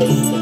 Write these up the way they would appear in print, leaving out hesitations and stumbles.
Thank you.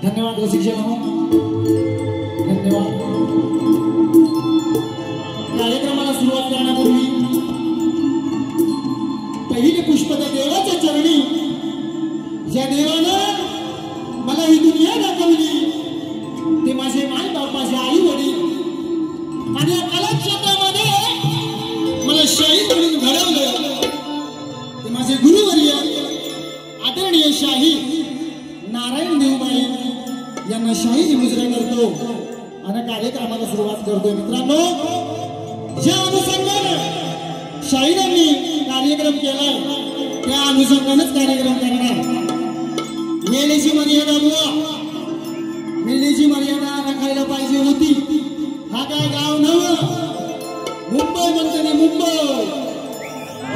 धन्यवाद रसिक धन्यवाद। कार्यक्रमाला सुरुवात करण्यापूर्वी पहिले पुष्प त्या देवाच्या चरणी, ज्या देवानं मला ही दुनिया दाखवली, ते माझे माय बाप, माझे आई वडील, आणि या कलाक्षेत्रामध्ये मला शाहीर म्हणून घडवलं, ते माझे गुरुवर्य आदरणीय शाहीर नारायण देवबाई यांना शाहीर मुजरा करतो आणि कार्यक्रमाला सुरुवात करतो। मित्रांनो, ज्या अनुषंगाने शाहिरांनी कार्यक्रम केलाय त्या अनुषंगानेच कार्यक्रम करणार। वेळेची मर्यादा बुवा, वेळेची मर्यादा राखायला पाहिजे होती। हा काय गाव नव्हतं, मुंबई म्हणते ना मुंबई,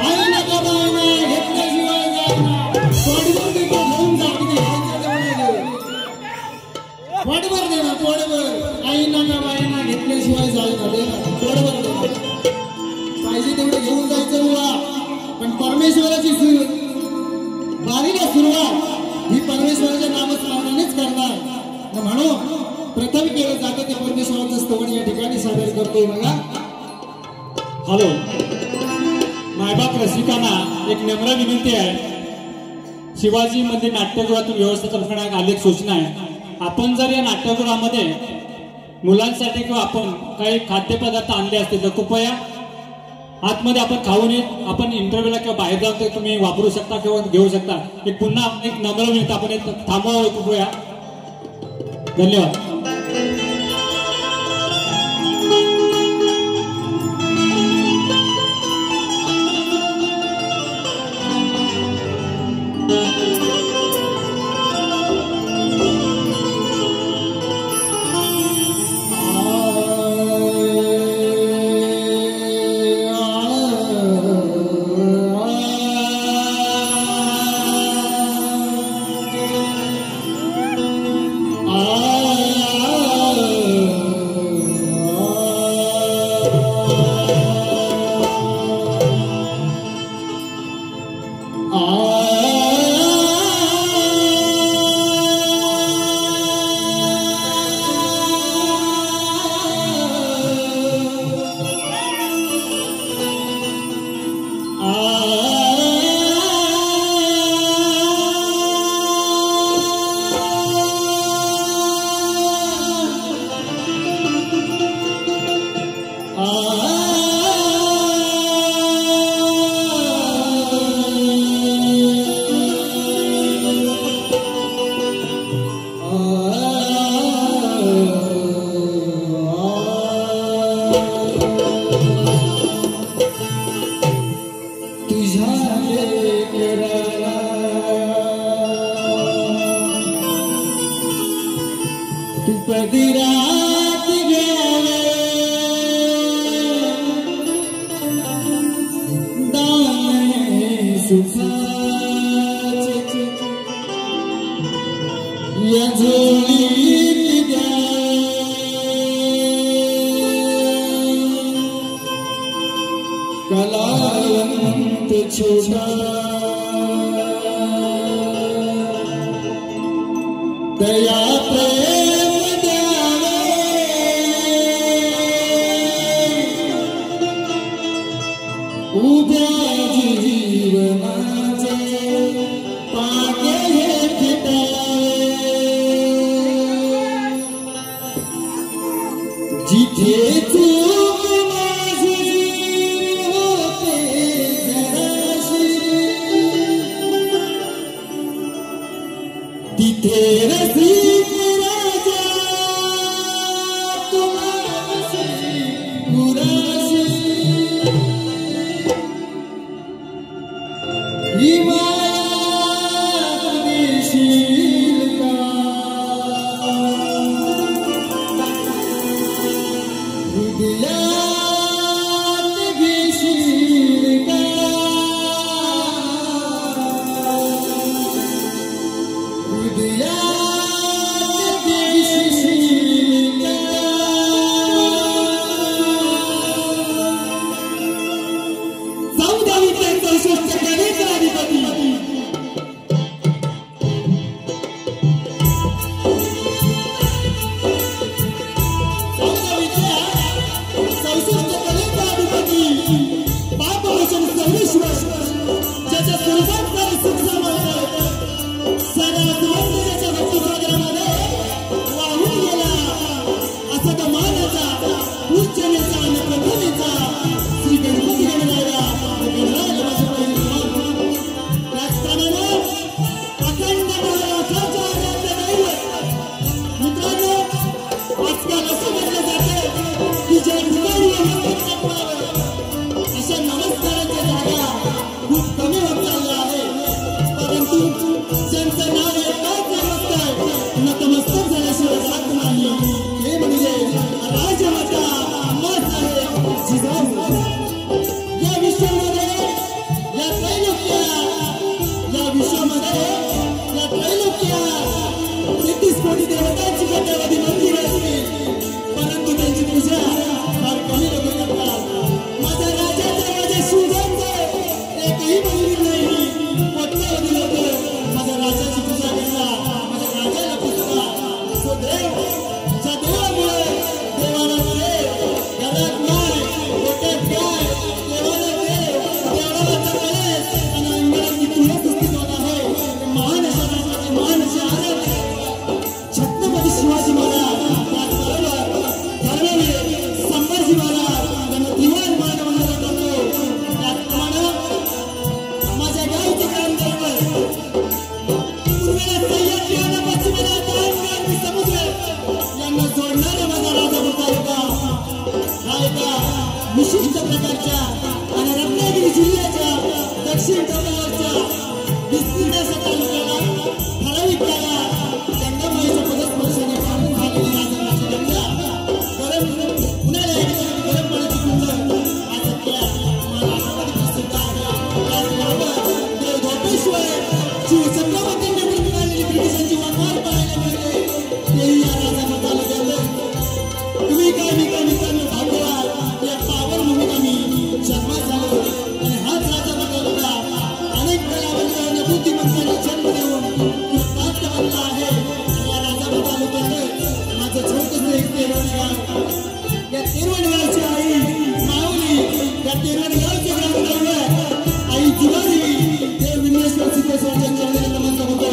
आई नका बायना घेतल्याशिवाय जायना, तोडवर देतो घेऊन जात नाही, तोडवर देणार, तोडवर आई नका बायना घेतल्याशिवाय जायना, देणार तोडवर देणार, पाहिजे तेवढं घेऊन जायचं बुवा। पण परमेश्वराची बारीला सुरुवात ही परमेश्वराच्या नामस्मरणानेच करणार, म्हणून प्रथम केलं जातं ते परमेश्वराचं स्तवन या ठिकाणी सादर करतोय। बघा, हॅलो मायबाप रसिकांना एक नम्र विनंती आहे, शिवाजी मंदिर नाट्यगृहातून व्यवस्थापन करण्यात आली एक सूचना आहे। आपण जर या नाट्यगृहामध्ये मुलांसाठी किंवा आपण काही खाद्यपदार्थ आणले असतील तर कृपया आतमध्ये आपण खाऊन येत, आपण इंटरव्ह्यूला किंवा बाहेर जाऊन ते तुम्ही वापरू शकता किंवा घेऊ शकता। एक पुन्हा एक नम्र विनंती, आपण एक थांबवावं कृपया, धन्यवाद। पदरात घ्यावे दान सुखाचे या झोळीत द्यावे कलावंत छोटा दया प्रेम द्यावे उभ्या जीवनाचे पाके हे फिटावे जिथे चूक माझी होते जराशी तिथे रसिक राजा तुझी पुराशी ही माया देशील का हृदयात घेशील का हृदयात घेशील का 14 ते 64 गणित अधिपती पापवचन सर्वेश्वर ज्याच्या स्वरूपात सुख समावतं साऱ्या ज्याच्या भक्तिसागरामध्ये वाहून गेला असा तो मानाचा उच्चनेचा आणि प्रथमेचा श्री गणपती गणराया गणरायाला माझे पहिले त्याचप्रमाणे अखंड महाराष्ट्राच्या आराध्य दैवत मित्रांनो आजकाल असं म्हटलं जातं की ज्या ठिकाणी अशा नमस्काराच्या जागा खूप कमी होत चालल्या आहे परंतु ज्यांचं नाव येतात नमस्कार नतमस्तक झाल्याशिवाय जात नाही हे म्हणजे राजमाता माँसाहेब जिजाऊ या विश्वामध्ये या त्रैलोक्या 33 कोटी देवतांची कोट्यावधी मंदिरं असतील परंतु त्यांची पूजा फार कमी लोक करतात माझ्या राजाचं माझ्या शिवजांचं एकही मंदिर नाही कोट्यावधी लोक माझ्या राजाची पूजा करतात माझ्या राजाला पूजतात जो देव ज्या देवामुळे देवाला देव घरात माय डोक्यात गाय देवाला देव देवळाला कळस आणि अंगणात तुळस अस्तित्वात आहे महान अशा राजाचे महान असे आराध्य छत्रपती शिवाजी महाराज त्याचबरोबर धर्मवीर संभाजी महाराज यांना दिवाण मानवंदना करतो त्याचप्रमाणे माझ्या गावचे ग्रामदैवत पूर्वेला सह्याद्री आणि पश्चिमेला अरबी समुद्र यांना जोडणारा माझा राजापूर तालुका हा एका विशिष्ट प्रकारच्या आणि रत्नागिरी जिल्ह्याच्या दक्षिण टोकावरच्या विस्तीर्ण अशा तालुक्याला ठराविक काळात गंगामाईच्या पदस्पर्शाने पावून झालेली राजमाची गंगा गरम उन्हाळ्यात गरम पाण्याची कुंड आज आपल्या महाराष्ट्रामध्ये प्रसिद्ध आहे त्याचबरोबर देवधोपेश्वर शिवछत्रपतींनी निवडून आलेली ब्रिटिशांची वाघमार पाहायला मिळते तेही या राजापूर तालुक्यात तुम्ही काय मित्रांनो भाग्यवान या पावन भूमीत आम्ही जन्मात झालो आणि हाच राजापूर तालुका अनेक कलावंत आणि बुद्धिमंतांना जन्म देऊन कृतार्थ बनला आहे या राजापूर तालुक्यात माझं छोटंसं एक तेरवणी गाव या तेरवणी गावची आई माऊली या तेरवणी गावचे ग्रामदैवत आई जुवारी देव विघ्नेश्वर सिद्धेश्वरच्या चरणी नमस्कार होतो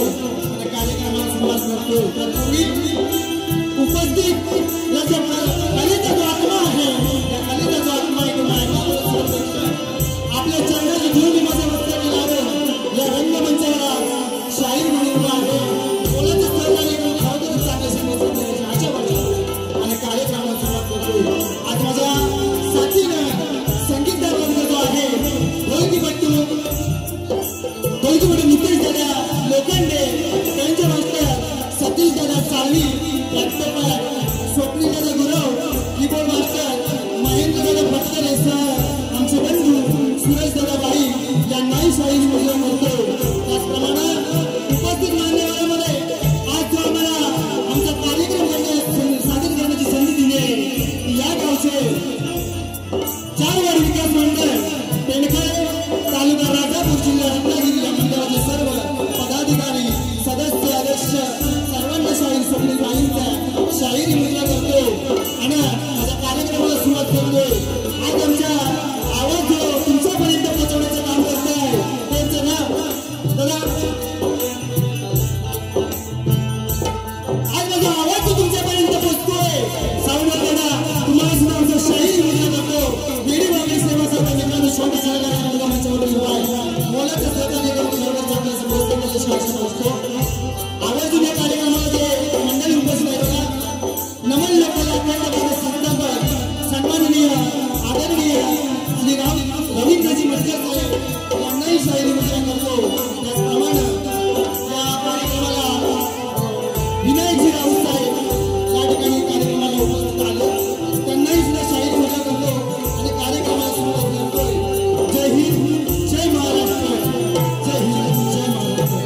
आणि कार्यक्रमाला सुरुवात करतो तत्पूर्वी उपस्थित या जो कलेचा जो आत्मा आहे त्या कलेचा जो आत्मा आहे तो आपल्या चरणाची धूळ माझ्या मस्तकी लावून या रंगमंचावर शाहीर म्हणून आहे बोलायचं सहकार्य करून खरोखरच चांगले सांगायचं आशा वाटते आणि कार्यक्रमाला सुरुवात करतो आज माझ्या साथीनं संगीतदार वर्ग जो आहे ढोलकीपट्टू नितेश दादा लोखंडे त्यांचे मास्टर सतीश दादा साळवी पदाधिकारी सदस्य अध्यक्ष सर्वांना शाहीर स्वप्नील भाईंचा शाहिरी मुद्रा करतो आणि माझ्या कार्यक्रमाला सुरुवात करतोय. आज आमच्या आवाज जो तुमच्यापर्यंत पोहोचवण्याचं काम करत आहे त्यांचं नाव दादा. आज माझा आवाज जो तुमच्यापर्यंत पोहोचतोय सावंत दादा तुम्हाला सुद्धा आमचा शाहिरी मुद्रा करतो. वेडी वागली सेवा सर्व मित्रांनो छोट्या सहकार्याला मंचावर उभा आहे. मोलाचं सहकार्य करून सर्वांच्या आपल्या समोर शासन असतो. आवाज या कार्यक्रमामध्ये मंडळी उपस्थित आहे बघा. नमन लोकांना आपल्या संस्थापक सन्माननीय आदरणीय श्री रवींद्रजी मटकर साहेब यांनाही शाहिरी मुद्रा करतो. त्याचप्रमाणे या कार्यक्रमाला विनायकजी राऊत साहेब या ठिकाणी कार्यक्रमाला उपस्थित आले त्यांनाही सुद्धा शाहिरी मुद्रा करतो आणि कार्यक्रमाला सुरुवात करतोय. जय हिंद जय महाराष्ट्र. जय हिंद जय महाराष्ट्र.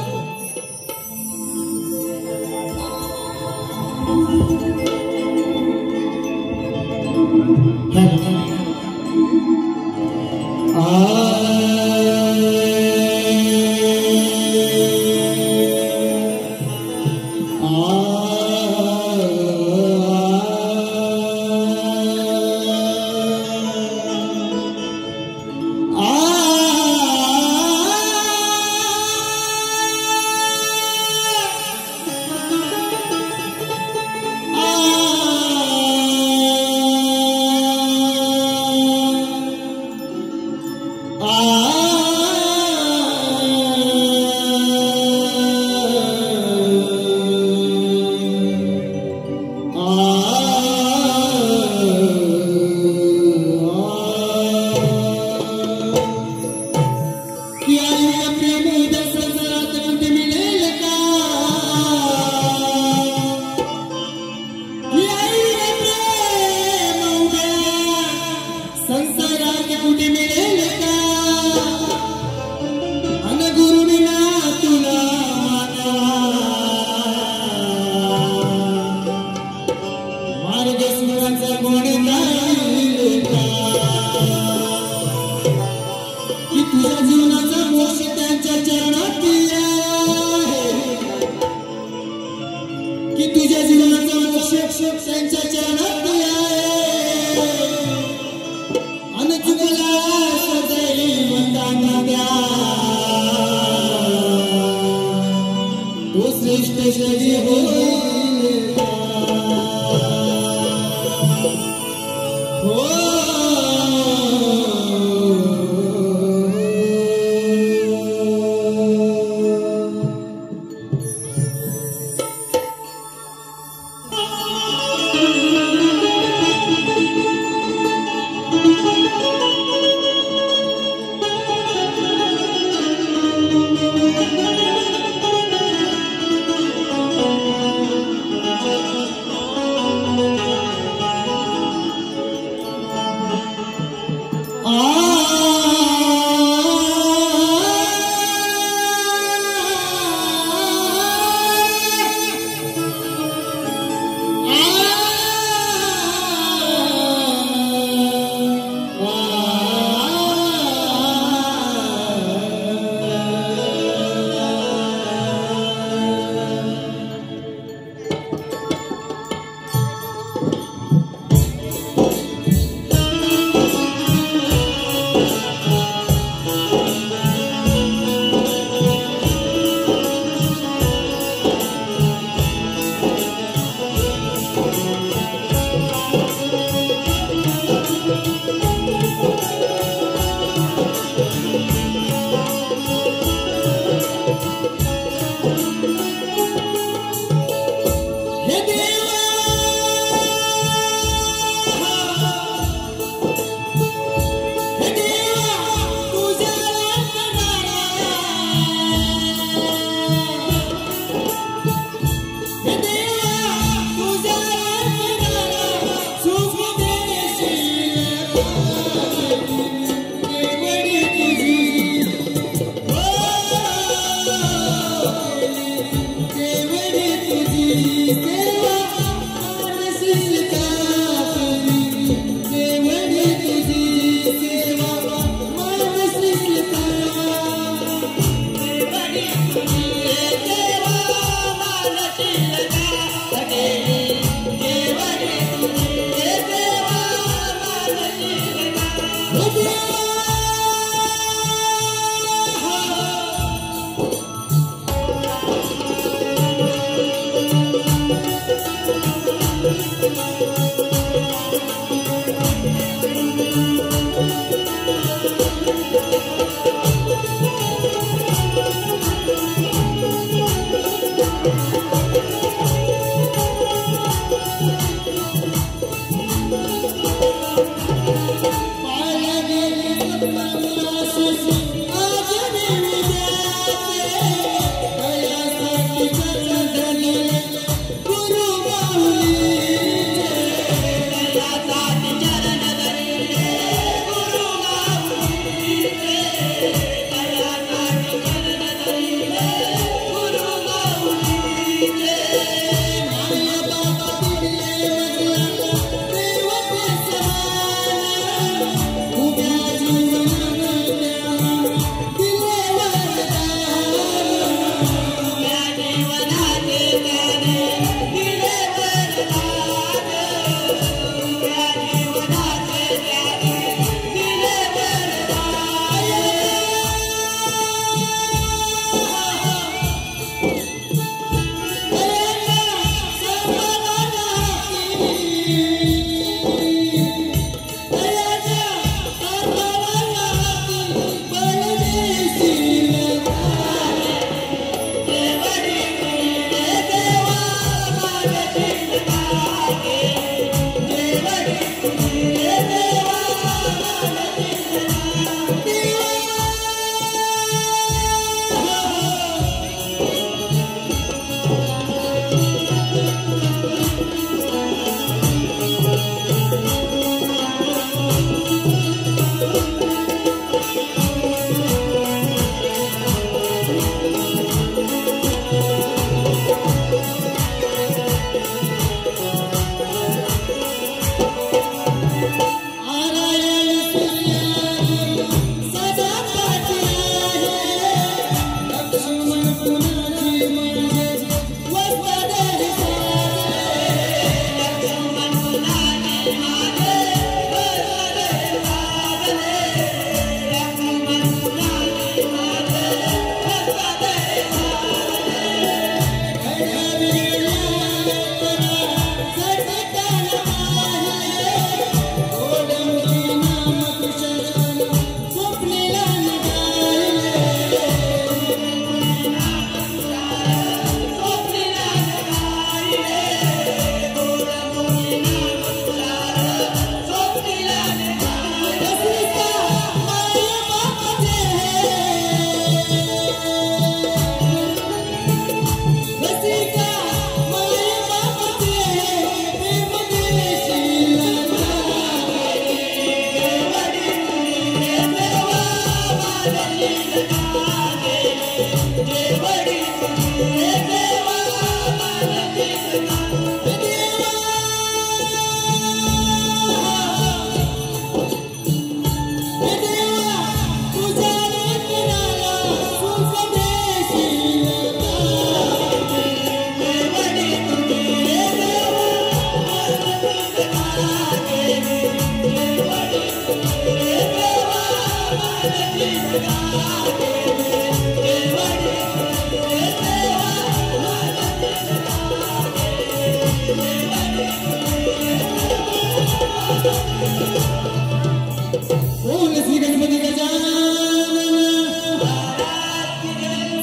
बोल श्री गणपती गजानन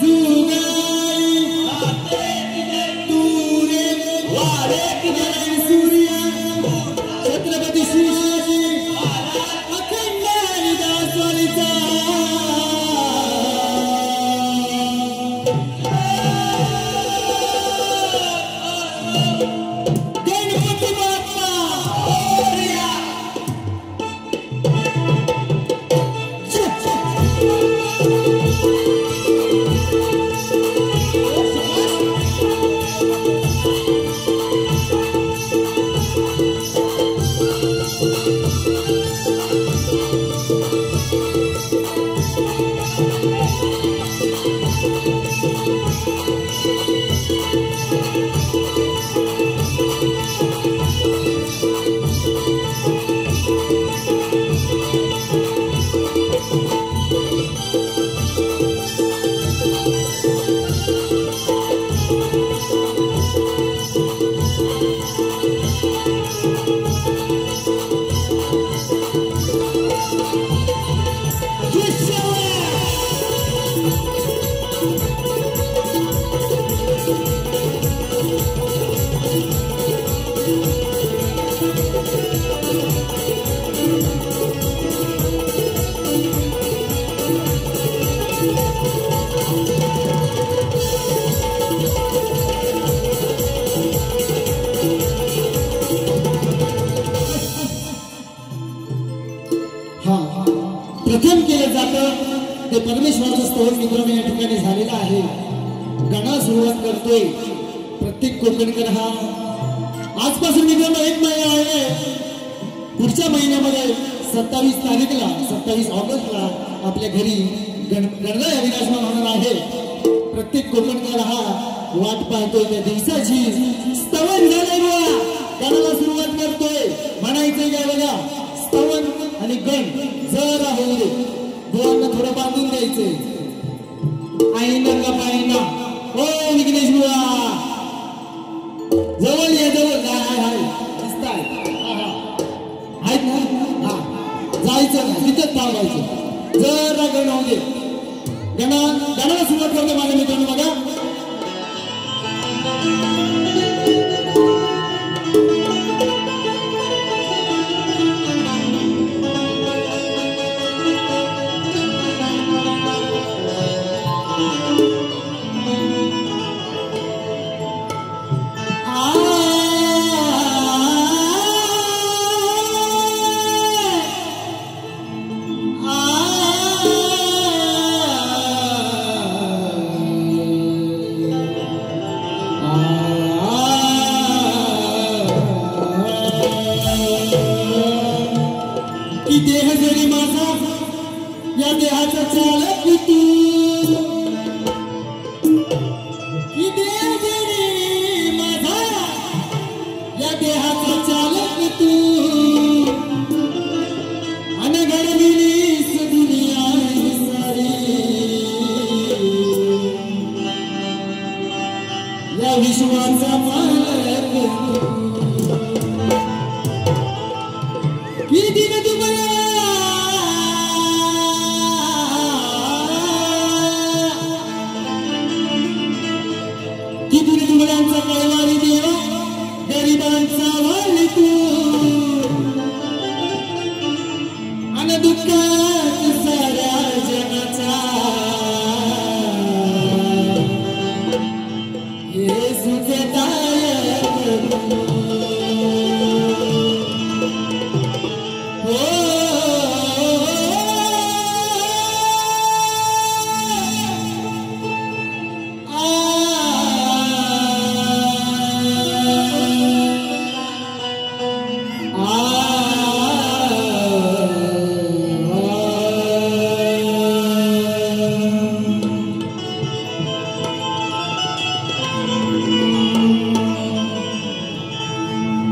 जुगाई तुरे वारे सूर्या छत्रपती शिवाजी अखंड हरिदासवारीचा गणपती बाप्पा मोरया. प्रथम केलं जातं ते परमेश्वराचं स्तोत्र मित्रांनो या ठिकाणी झालेलं आहे. गाणं सुरुवात करतोय प्रत्येक कोकणकर हा. आजपासून मित्रांनो 1 महिना आहे. पुढच्या महिन्यामध्ये 27 तारीखला 27 ऑगस्टला आपल्या घरी गणराया विराजमान होणार आहे. प्रत्येक कोकणकर हा वाट पाहतोय त्या दिवसाची. स्तवन झालंय बघा, गाण्याला सुरुवात करतोय. म्हणायचंय काय बघा, स्तवन आणि गण जरा होऊ दे, दोघांना थोडं बांधून द्यायचंय. आईना का पाहिना हो विघ्नेश बुवा, जवळ ये जवळ. काय हाय दिसताय आहेत ना? हा जायचं ना, तिथंच थांबायचं. जरा गण होऊ दे. गाण्याला सुरुवात करतो माझ्या मित्रांनो बघा. की देह जरी माझा, या देहाचा चालक तू. की देह जरी माझा, या देहाचा चालक तू. आणि घडविलीस दुनिया ही सारी, या विश्वाचा मालक तू. की दिन तुम्हाला मुलांचा कैवारी देवा, गरिबांचा वाली तू. आणि दुःखात साऱ्या जगाचा हे सुखदायक तू.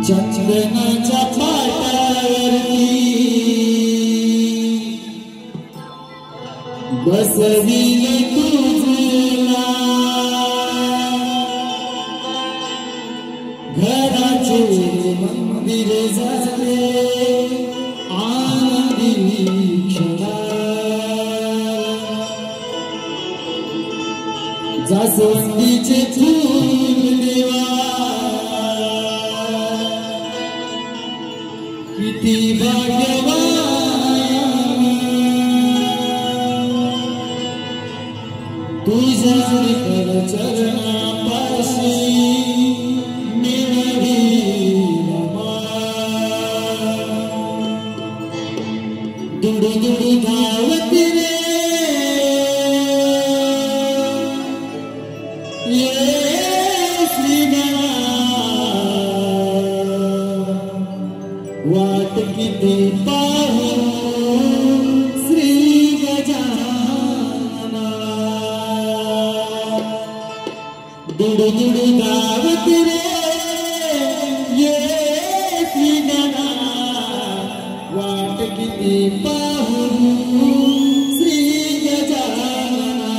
चंदनाच्या पाटावरती बसविले तुझला, घराचे मंदिर झाले वाट किती पाहू श्री गजानना दुडू दुडू गावत रे ये श्री गणा वाट किती पाहू श्री गजानना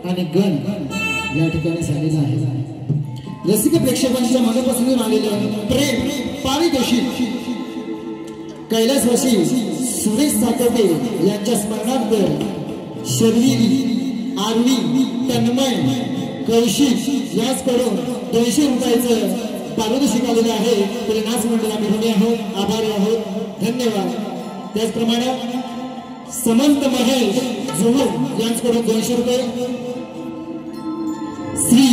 आणि गण या ठिकाणी झालेला आहे. रसिक प्रेक्षकांच्या मनापासून आलेलं प्रेम पारितोषिक कैलासवासी सुरेश सातोटे यांच्या स्मरणार्थ शर्विरी आरवी तन्मय कौशिक याचकडून 200 रुपयाचं पारितोषिक आलेलं आहे. तरी नाच मंडळ आम्ही ऋणी आहोत, आभारी आहोत, धन्यवाद. त्याचप्रमाणे समंत महेश जुळू यांच्याकडून 200 रुपये. श्री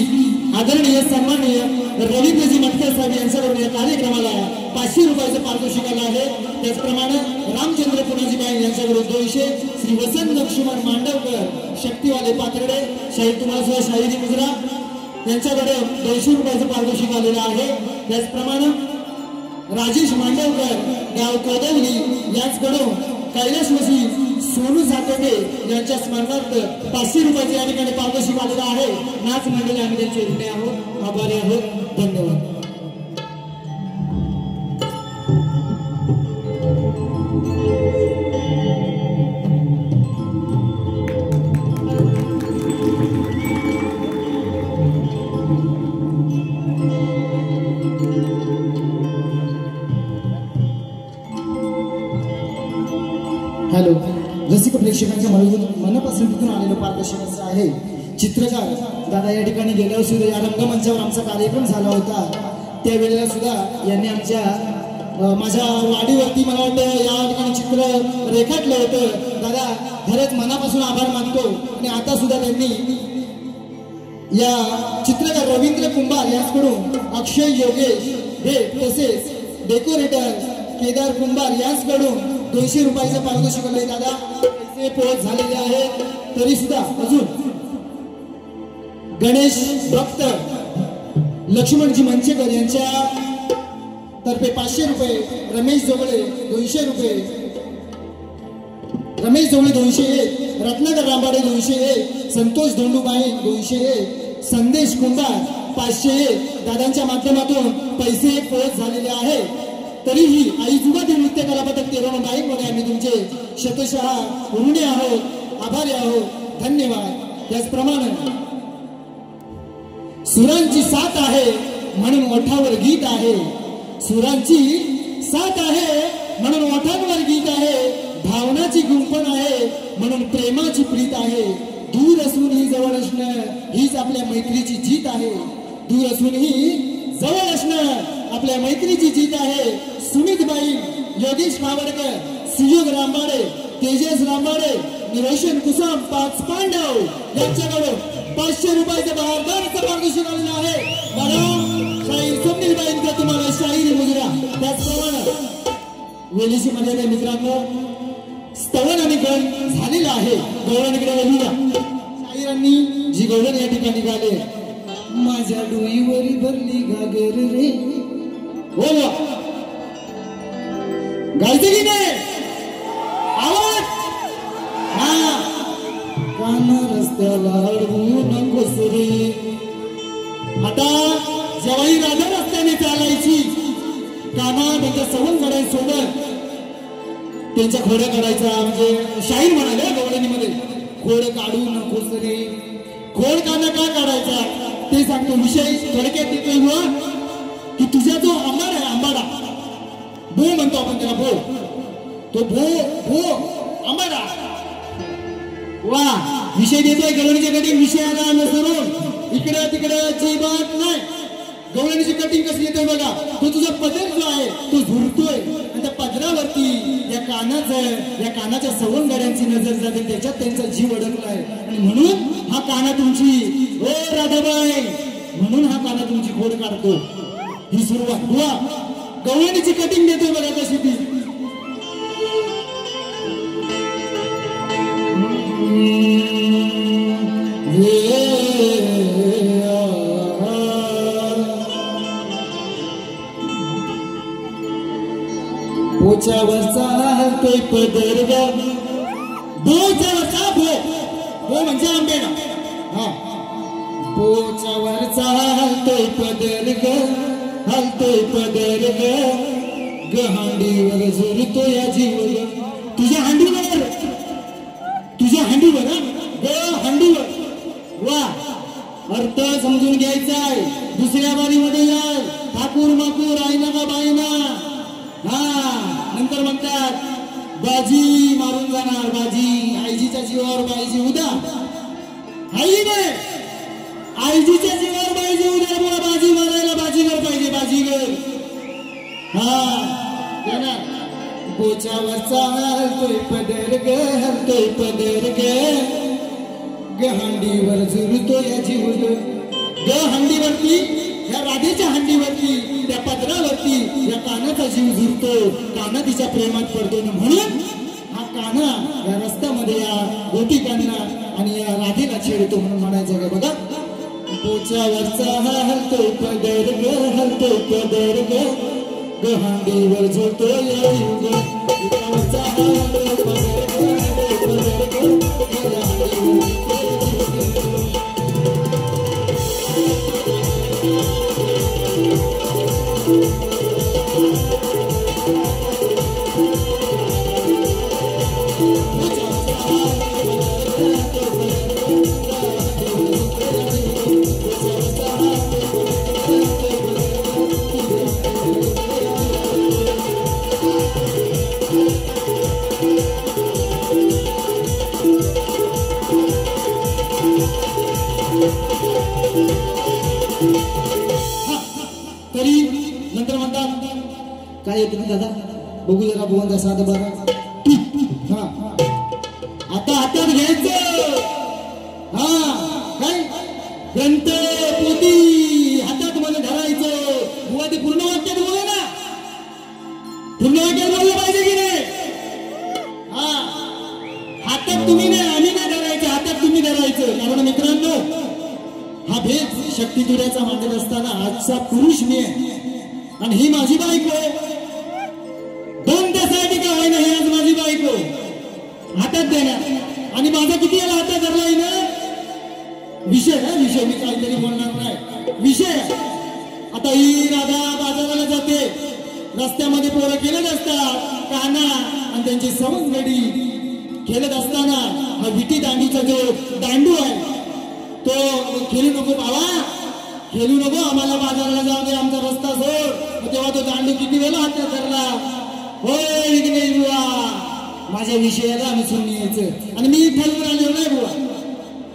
आदरणीय सन्माननीय रवींद्रजी मटके साहेब यांच्याकडून या कार्यक्रमाला 500 रुपयाचं पारितोषिक आलं आहे. त्याचप्रमाणे रामचंद्र पुनाजीबाई यांच्याकडून 200. श्री वसंत लक्ष्मण मांडवकर शक्तीवाले पातळडे शाहीर तुम्हाला शाहिरी मुजरा यांच्याकडे 200 रुपयाचं पारितोषिक आलेलं आहे. त्याचप्रमाणे राजेश मांडवकर गाव कोदवली यांच्याकडून कैलासवासी सोनू सातोटे यांच्या स्मरणार्थ 500 रुपयाचे या ठिकाणी पारितोषिक आलेलं आहे. नाच मंडळी आम्ही त्यांचे ऋणी आहोत, आभारी आहोत, धन्यवाद. हॅलो, रसिक प्रेक्षकांच्या मनापासून तिथून आलेलं पारितोषिक आहे. चित्रकार दादा या ठिकाणी गेल्यावर सुद्धा या रंगमंचावर आमचा कार्यक्रम झाला होता. त्यावेळेला सुद्धा यांनी माझ्या वाडीवरती मला वाटतं या ठिकाणी चित्र रेखाटलं होतं. दादा खरंच मनापासून आभार मानतो. आणि आता सुद्धा त्यांनी या चित्रकार रवींद्र कुंभार यांच्याकडून अक्षय योगेश हे तसेच डेकोरेटर केदार कुंभार यांच्याकडून 200 रुपयाचं पारितोषिक आलंय. दादा पैसे पोहोच झालेले आहेत. तरी सुद्धा अजून गणेश भक्त लक्ष्मणजी मंचेकर यांच्या तर्फे 500 रुपये, रमेश जोगळे 200 रुपये, रमेश जोगळे 201, रत्नाकर रांबाडे 201, संतोष धोंडूबाई 201, संदेश कुंभार 501 दादांच्या माध्यमातून पैसे पोहोच झालेले आहे. तरीही आई जुगाती नृत्य कला पथक 13 बाईकमध्ये आम्ही तुमचे शतशः ऋणी आहोत, आभारी आहोत, धन्यवाद. त्याचप्रमाणे सुरांची साथ आहे म्हणून ओठावर गीत आहे. सुरांची साथ आहे म्हणून ओठांवर गीत आहे. भावनाची गुंफण आहे म्हणून प्रेमाची प्रीत आहे. दूर असून ही जवळ असणं हीच आपल्या मैत्रीची जीत आहे. दूर असून ही जवळ असणं आपल्या मैत्रीची जीत आहे. सुमितबाई, योगेश खावडकर, सुयोग रांबाडे निरोशन कुसुम 5 पांडव यांच्याकडून 500 रुपयाचं बहारदारचं पारितोषिक आलेलं आहे. मॅडम शाहीर स्वप्नीलबाईंकडे तुम्हाला शाहिरी मुजरा. त्याचप्रमाणे वेलीची मध्ये मित्रांनो स्तवन आणि गण झालेलं आहे. गवळणीकडे वळूया. शाहिरांनी जी गवळण या ठिकाणी गाले. माझ्या डोईवरी भरली घागर रे. बोला गायचं की नाही आवाज. हा काना रस्त्याला अडवू नकोस रे. आता जेव्हाही राधा रस्त्याने चालायची काना त्यांच्या सवंगड्यांसोबत त्यांच्या खोड्या काढायचा. म्हणजे शाहीर म्हणाले गवळणीमध्ये खोड काढू नकोस रे. खोड काना का काढायचा ते सांगतो. विषय थोडक्यात देतोय बुवा की तुझा जो आंबाडा आहे आंबाडा भो म्हणतो आपण त्याला भो. तो भो भो आंबाडा वा विषय देतोय गवळणीच्या कटिंग विषयाला अनुसरून इकडे तिकडे अजिबात नाही. गवळणीची कटिंग कशी येते बघा. तो तुझा पदर जो आहे तो झुरतोय आणि त्या पदरावरती या कानाच्या सवंगड्यांची नजर जाते. त्याच्यात त्यांचा जीव अडकलाय आणि म्हणून हा काना तुमची ओ राधाबाई म्हणून हा काना तुमची खोड काढतो. ही सुरुवात हुआ गवळणीची कटिंग देतोय बघा कशी ती. पोचावरचा हलतोय पदर ग. बोचावरचा भो भो म्हणजे आंबेडा. हा पोचावरचा हलतोय पदर ग हलतोय पदर ग. गहांडीवर झुरतो या जीव ग. तुझ्या हांडीवर ग हांडीवर. वा अर्थ समजून घ्यायचाय. दुसऱ्या बारीमध्ये या ठाकूर माकूर आईना का बाईना. हा नंतर म्हणतात बाजी मारून जाणार बाजी. आईजीच्या जीवावर बाईजी उद्या आईने आईजीच्या जीवावर बाईजी उद्या बुवा. बाजी मारायला बाजीगर पाहिजे बाजीगर. हा ना बोचावरचा हलतोय पदर ग हलतोय पदर ग. गहांडीवर झुरतो या जीव ग. हंडीवरती या राधेच्या हंडीवरती त्या पदरावरती या कानाचा जीव झुरतो. काना तिच्या प्रेमात पडतो. म्हणून हा काना या रस्त्यामध्ये या गोपिकांना आणि या राधेला छेडतो म्हणून म्हणायचं का बघा. पोचावरचा हलतोय पदर ग हलतोय पदर ग. गहांडीवर झुरतो या जीव ग. पोचावरचा हलतोय पदर ग हलतोय पदर ग. तरी नंतर म्हणतात काय येते दादा बघू जरा बोलता साधं बघा. हा आता हातात घ्यायचं. हा काय ग्रंथ पोती हातात मध्ये धरायचं. बुवा ते पूर्ण वाक्यात बोला ना. पूर्ण वाक्यात बोललं पाहिजे की नाही. हा हातात तुम्ही नाही आम्ही नाही धरायचं. हातात तुम्ही धरायचं. कारण मित्रांनो हा भेद शक्ती तुऱ्याचा मांडत असताना आजचा पुरुष मी आहे आणि ही माझी बायको. 2 तासासाठी का होईना ही आज माझी बायको हातात देणार आणि माझा किती याला हातात धरला ना. विषय विषय मी काहीतरी बोलणार नाही. विषय आता ही राधा बाजाराला जाते. रस्त्यामध्ये पोरं खेळत असतात काना आणि त्यांची सवंगडी खेळत असताना हा विटी दांडीचा जो दांडू आहे तो खेळू नको बाबा खेळू नको आम्हाला बाजाराला जाऊ दे आमचा रस्ता सोड. तेव्हा तो दांडू किती वेळा हातात धरला. होय विघ्नेश बुवा माझ्या विषयाला अनुसरून यायचं आणि मी ठरवून आलेलो नाही बुवा.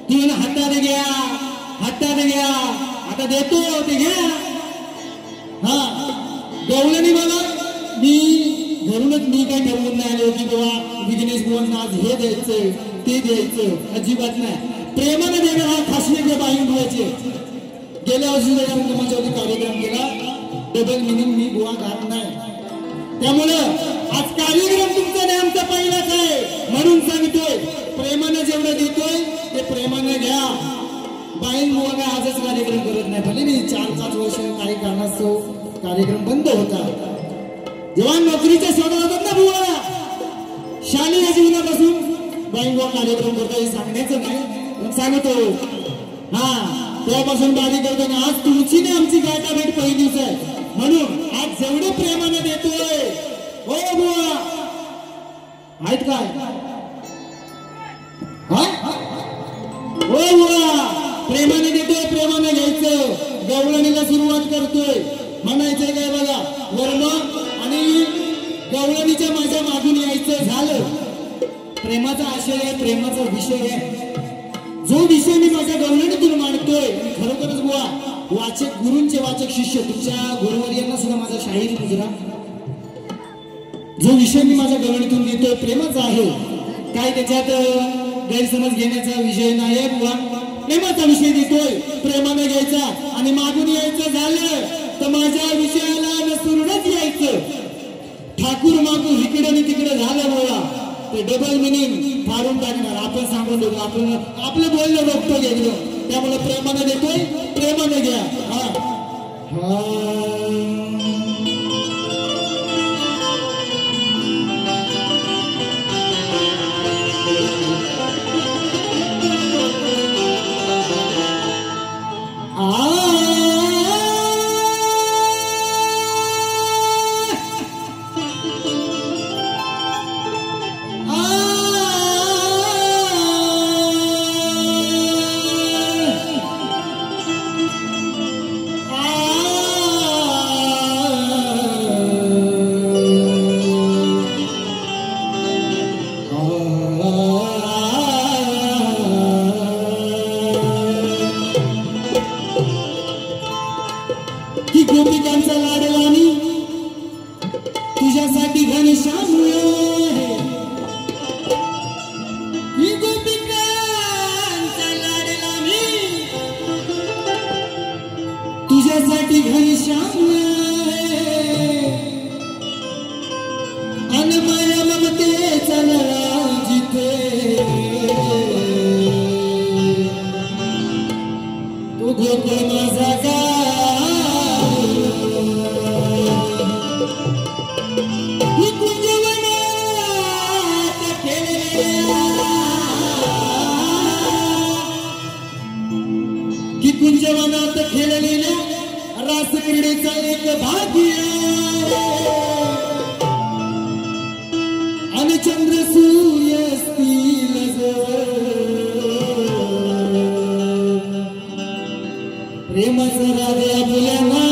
ती म्हणा हातात घ्या आता देतो ते घ्या. हा गवळणी मला मी म्हणूनच मी काय ठरवून नाही आलो की बाबा विघ्नेश बुवांना आज हे द्यायचं ते द्यायचं, अजिबात नाही. प्रेमाने देणं हा खासियत बाईन बुवाचे. गेल्या वर्षी माझ्यावरती कार्यक्रम केला, डबल मिनिंग मी बुवा घात नाही. त्यामुळं आज कार्यक्रम तुमचा नाही, आमचा पहिलाच आहे. म्हणून सांगतोय प्रेमाने जेवढं देतोय ते प्रेमाने घ्या. बाईन बुवा काय आजच कार्यक्रम करत नाही, भले मी 4-5 वर्ष काही कारणास्तव कार्यक्रम बंद होता. जेव्हा नोकरीच्या शोधात होतात ना बुवा, शालेय जीवनापासून बाईन बुवा कार्यक्रम करतो हे सांगण्याचं नाही, पण सांगतो. हा, तेव्हापासून बारी करतो ना. आज तुमची नाही आमची गाठा भेट पहिलीच आहे. म्हणून आज जेवढे प्रेमाने देतोय, हो बुवा आहेत काय, हो बुवा प्रेमाने देतोय, प्रेमाने घ्यायचं. गवळणीला सुरुवात करतोय, म्हणायचंय काय बघा, वर्म आणि गवळणीच्या माझ्या मागून यायचं. झालं, प्रेमाचा आशय आहे, प्रेमाचा विषय आहे. जो विषय मी माझ्या गवळणीतून मांडतोय, खरोखरच बुवा वाचक, गुरूंचे वाचक शिष्य, तुमच्या गुरुवर्यांना सुद्धा माझा शाहीर मुजरा. जो विषय मी माझ्या गवळणीतून देतोय प्रेमाचा आहे. काय त्याच्यात गैरसमज घेण्याचा विषय नाही बुवा, प्रेमाचा विषय देतोय. प्रेमाने घ्यायचा आणि मागून यायचं. झालं तर माझ्या विषयाला नसरूनच यायचं. ठाकूर मागून इकडे आणि तिकडे झालं बुवा, ते डबल मिनिंग फाडून टाकणार. आपण सांगून देतो, आपलं बोलणं रोखतो गेलो. त्यामुळे प्रेमाने देतोय, प्रेमाने घ्या. गोपिकांचा लाडला मी तुझ्यासाठी घनश्याम, ही गोपिकांचा लाडला मी तुझ्यासाठी घनश्याम. अन माया ममतेचा लळा जिथे तो गोकुळ माझा का कुंजवनात खेळलेल्या रासक्रीडेचा एक भाग्य. आणि चंद्र सूर्य असतील प्रेमाचा राजा बोल्याना.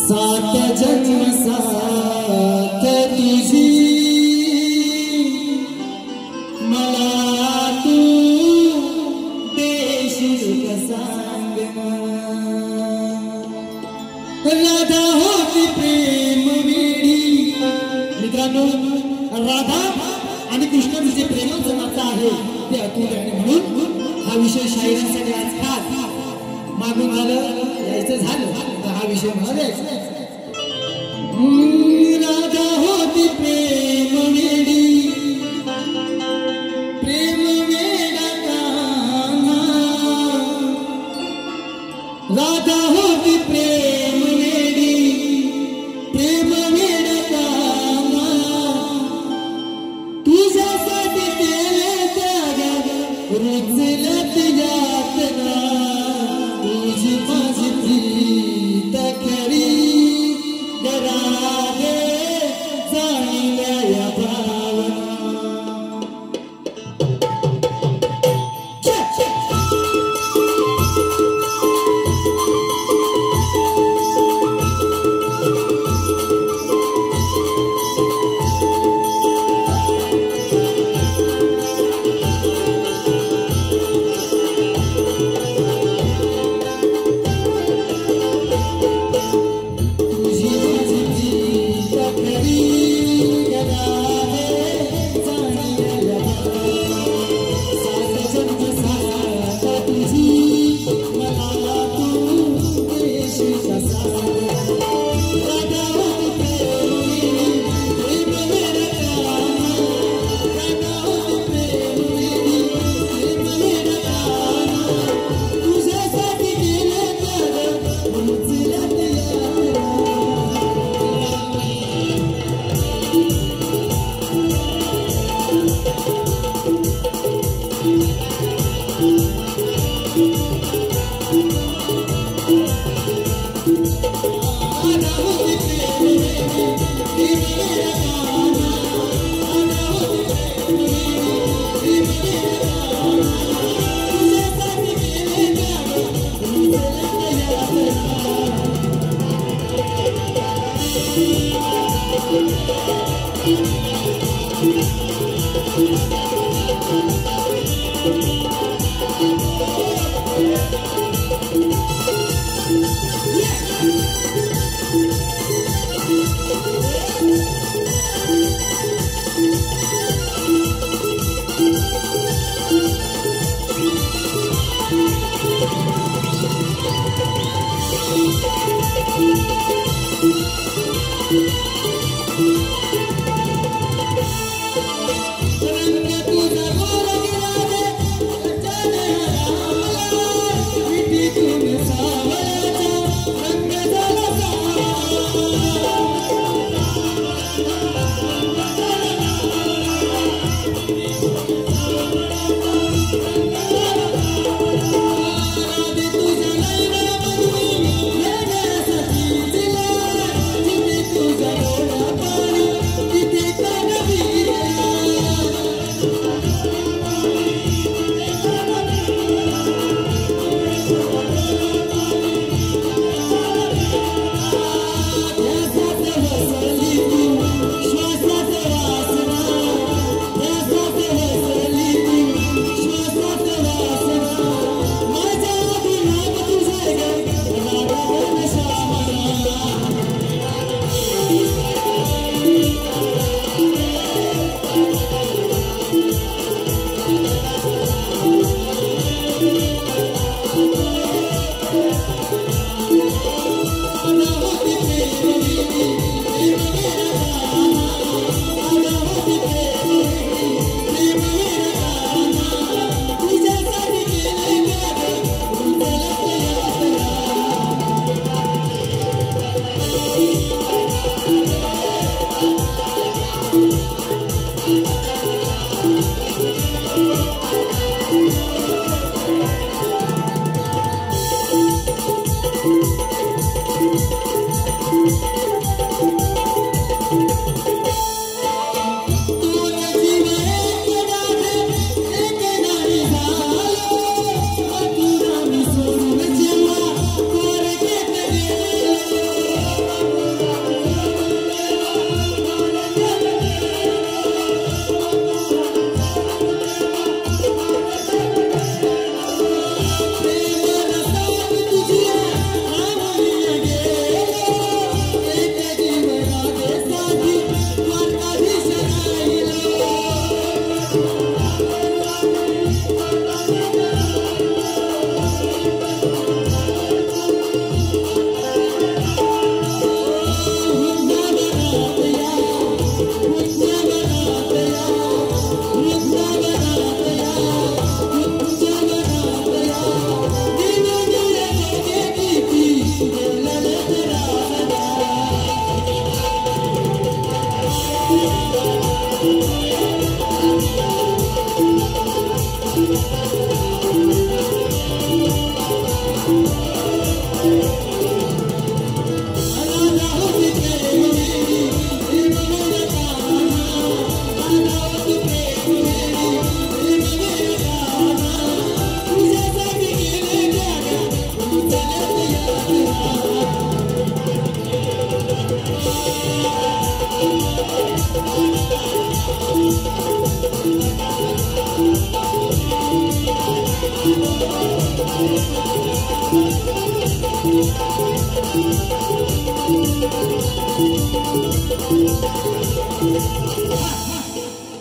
सात जन्म साथ तुझी मला तू देशील सांगना. राधा होती प्रेम वेडी. मित्रांनो, राधा आणि कृष्णाचं जे प्रेमाचं नातं आहे ते अतुल आहे. म्हणून हा विषय शाहिरांसाठी आज खास मागून झालं, यायचं झालं हा विषय म्हणायचा. राधा होती प्रेम वेडी, प्रेम वेडा कान्हा. राधा होती प्रेम वेडी, प्रेम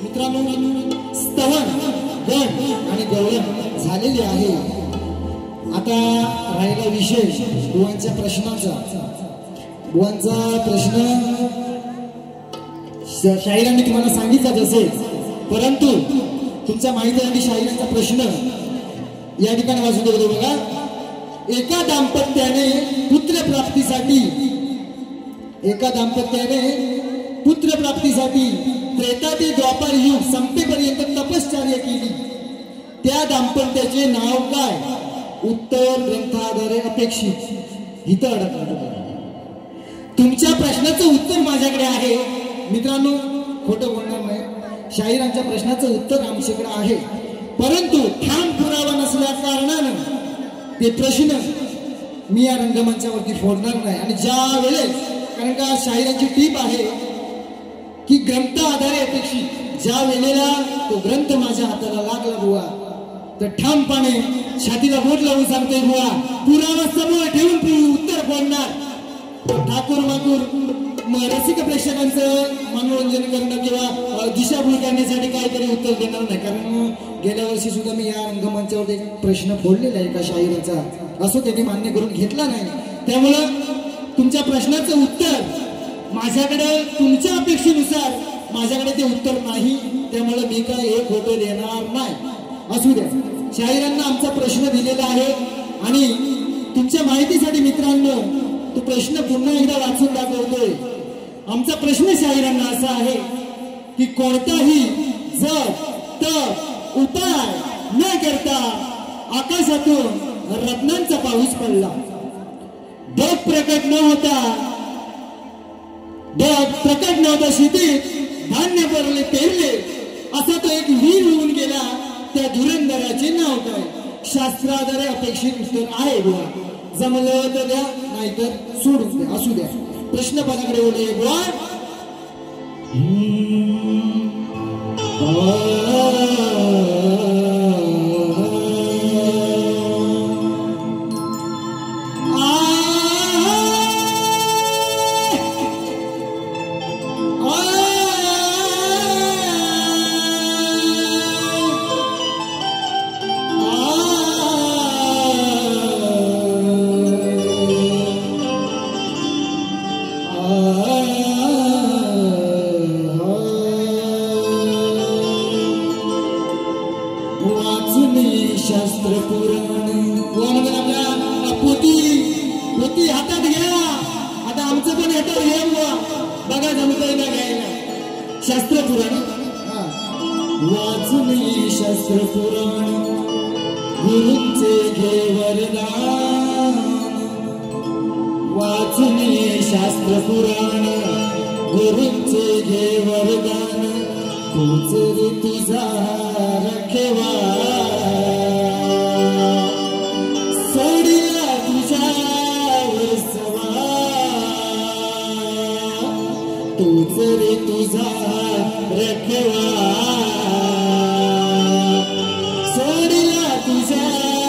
मित्रांनो, स्तवन गण आणि गवळण झालेली आहे. आता राहिला विषय बुवांच्या प्रश्नाचा. बुवांचा प्रश्न शाहिरांनी तुम्हाला सांगितलाच असेल, परंतु तुमच्या माहितीसाठी शाहिरांचा प्रश्न या ठिकाणी वाचून देतो बघा. एका दाम्पत्याने पुत्रप्राप्तीसाठी त्रेता ते द्वापार युग संपेपर्यंत तपश्चर्या केली. त्या दाम्पत्याचे नाव काय? उत्तर ग्रंथाद्वारे अपेक्षित. इथं अडकलं. तुमच्या प्रश्नाचं उत्तर माझ्याकडे आहे मित्रांनो, खोटं बोलणार नाही. शाहिरांच्या प्रश्नाचं उत्तर आमच्याकडे आहे, परंतु ठाम पुरावा नसल्या कारणानं ते प्रश्न मी या रंगमंचावरती फोडणार नाही. आणि ज्या वेळेस, कारण का शाहिरांची टीप आहे की ग्रंथ आधारे अपेक्षित, ज्या वेळेला तो ग्रंथ माझ्या हाताला लागला बुवा तर ठामपणे छातीला बोट लावून सांगतोय बुवा पुरावा समोर ठेवून उत्तर बोलणार ठाकूर माकूर रसिक प्रेक्षकांचं मनोरंजन करणं किंवा दिशाभूल करण्यासाठी काहीतरी उत्तर देणार नाही कारण गेल्या वर्षी सुद्धा मी या रंगमंचावर एक प्रश्न फोडलेला आहे एका शाहिराचा असो त्यांनी मान्य करून घेतला नाही त्यामुळं तुमच्या प्रश्नाचं उत्तर माझ्याकडे तुमच्या अपेक्षेनुसार माझ्याकडे ते उत्तर नाही त्यामुळे मी काय हे खोटं देणार नाही असू द्या शाहिरांना आमचा प्रश्न दिलेला आहे आणि तुमच्या माहितीसाठी मित्रांनो तो प्रश्न पुन्हा एकदा वाचून दाखवतोय आमचा प्रश्न शाहिरांना असा आहे की कोणताही जर तर उपाय न करता आकाशातून रत्नांचा पाऊस पडला ढग प्रकट न होता शेतीत धान्य भरले पेरले असा तो एक वीर होऊन गेला त्या धुरंधराचे नाव काय शास्त्राद्वारे अपेक्षित उत्तर आहे बुवा जमलं तर द्या नाहीतर सोडून द्या असू द्या प्रश्न पदाकडे ओढे बुवा शास्त्र पुराण पोती हातात घ्या आता आमचं पण हातात घ्या बघा जमतंय ना घ्यायला शास्त्र पुराण वाचून शास्त्र पुराण गुरूंचे घे वरदान वाचून शास्त्र पुराण गुरूंचे घे वरदान तूच रे तुझा रखेवा सोडिया तुझ्यावर सवार तूच रे तुझा रखेवा सोडिया तुझ्यावर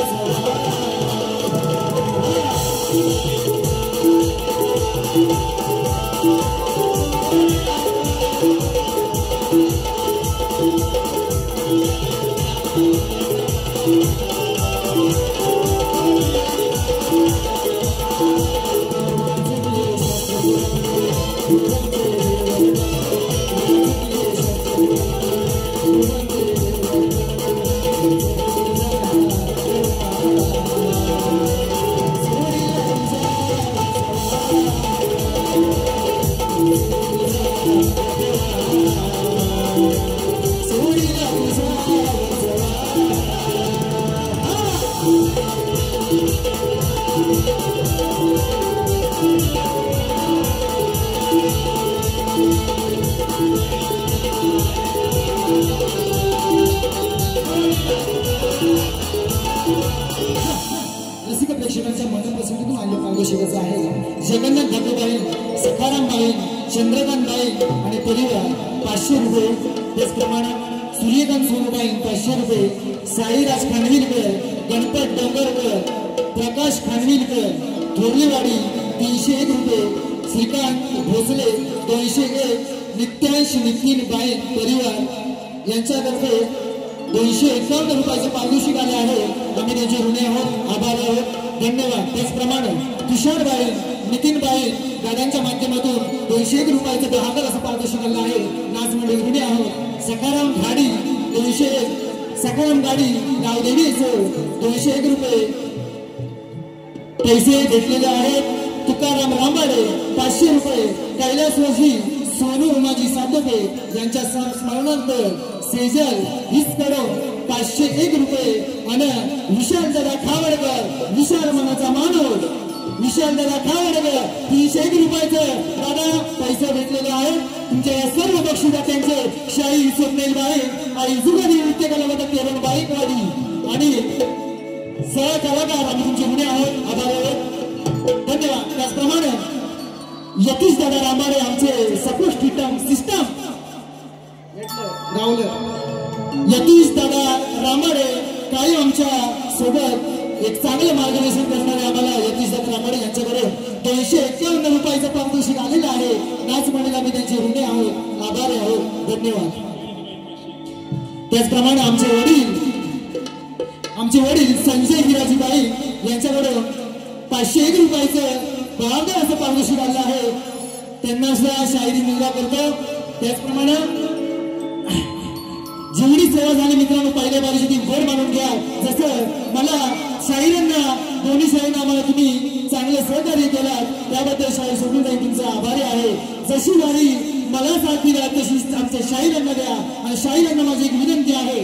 सवार रसिक प्रेक्षकांच्या मनपसंतीतून आलेले पारितोषिकाचे आहे जगन्नाथ ठाकूरबाई, सखारामबाई, चंद्रकांतबाई आणि परिवार 500 रुपये. त्याचप्रमाणे सूर्यकांत सोनूबाई 500 रुपये, साईराज खानविलकर, गणपत डोंगरकर, प्रकाश खानविलकर, थोरलेवाडी 301 रुपये, श्रीकांत भोसले 201, नित्यांश नितीन बाई परिवार यांच्यातर्फे 251 रुपयाचे पारितोषिक आले आहे. आम्ही त्यांचे ऋणी आहोत, आभारी आहोत, धन्यवाद. त्याचप्रमाणे तुषारबाई, नितीनबाई दादांच्या माध्यमातून 201 रुपयाचे 10,000 असं पारितोषिक आलं आहे. नाच मंडळी ऋणी आहोत. सखाराम गाडी 201, सखाराम गाडी गावदेवीचं 201 रुपये पैसे भेटलेले आहेत. तुकाराम रांबाडे 500 रुपये, कैलासवासी सोनू उमाजी सातोके यांच्या स्मरणार्थ सेजल हिसकडो 501 रुपये आणि विशाल दादा खावडकर, विशाल मनाचा माणूस विशाल दादा खावडकर 301 रुपयाचं दादा पैसे भेटलेले आहेत. तुमच्या या सर्व बक्षिसात्यांचे शाही स्वप्नेलबाई आणि जुगारी नृत्य कलावंत केवळ बाईकवाडी आणि सह कलाकार आम्ही तुमचे ऋणी आहोत, आभार आहोत, धन्यवाद. त्याचप्रमाणे यतीश दादा रांबाडे आमचे सपोर्ट सिस्टम गावलं. यतीश दादा रांबाडे काही आमच्या सोबत एक चांगलं मार्गदर्शन करणारे आम्हाला यतीश दादा रांबाडे यांच्याकडे 251 रुपयाचं पारितोषिक आलेलं आहे. नाच मंडळी आम्ही त्यांचे ऋणी आहोत, आभारी आहोत, धन्यवाद. त्याचप्रमाणे आमचे वडील संजय हिराजीबाई यांच्याकडे 501 रुपयाचं 52 असं पारितोषिक आलं आहे. त्यांना सुद्धा शाहिरी मुलगा करतो. त्याचप्रमाणे जेवढी सेवा झाली मित्रांनो पहिल्या बारीची ती गोड मानून घ्या. जसं मला शाहिरांना दोन्ही शाहिरांना आम्हाला तुम्ही चांगलं सहकार्य केलं त्याबद्दल शाहीर सोडून जाईल तुमचा आभारी आहे. जशी वारी मला साथ दिला तशी आमच्या शाहिरांना द्या. आणि शाहिरांना माझी एक विनंती आहे,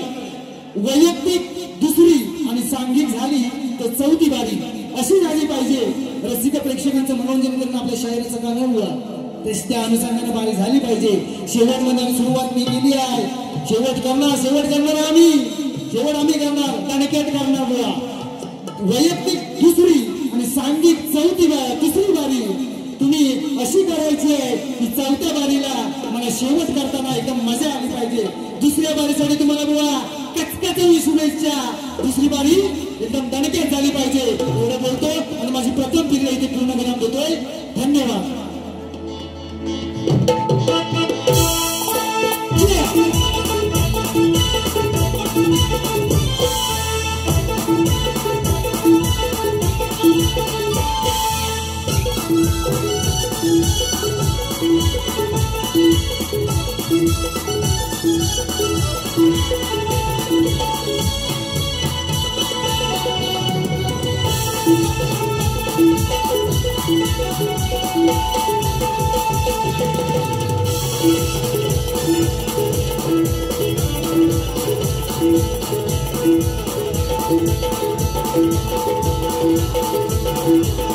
वैयक्तिक दुसरी आणि सांघिक झाली तर 4थी बारी अशी झाली पाहिजे. रसिक प्रेक्षकांचं मनोरंजन करून आपल्या शाहिराचं गाणं हुआ त्या अनुषंगाने बारी झाली पाहिजे. शेवटमध्ये सुरुवात मी केली आहे, शेवट करणार आम्ही करणार कानकेट करणार बुवा. वैयक्तिक दुसरी आणि सांघिक 4थी तिसरी बारी तुम्ही अशी करायची आहे की 4थ्या बारीला मला शेवट करताना एकदम मजा आली पाहिजे. दुसऱ्या बारीसाठी तुम्हाला बुवा कचकचवी शुभेच्छा. दुसरी बारी एकदम दणकेट झाली पाहिजे एवढं बोलतो आणि माझी प्रथम पिढी इथे पूर्ण विराम देतोय. धन्यवाद. Thank you.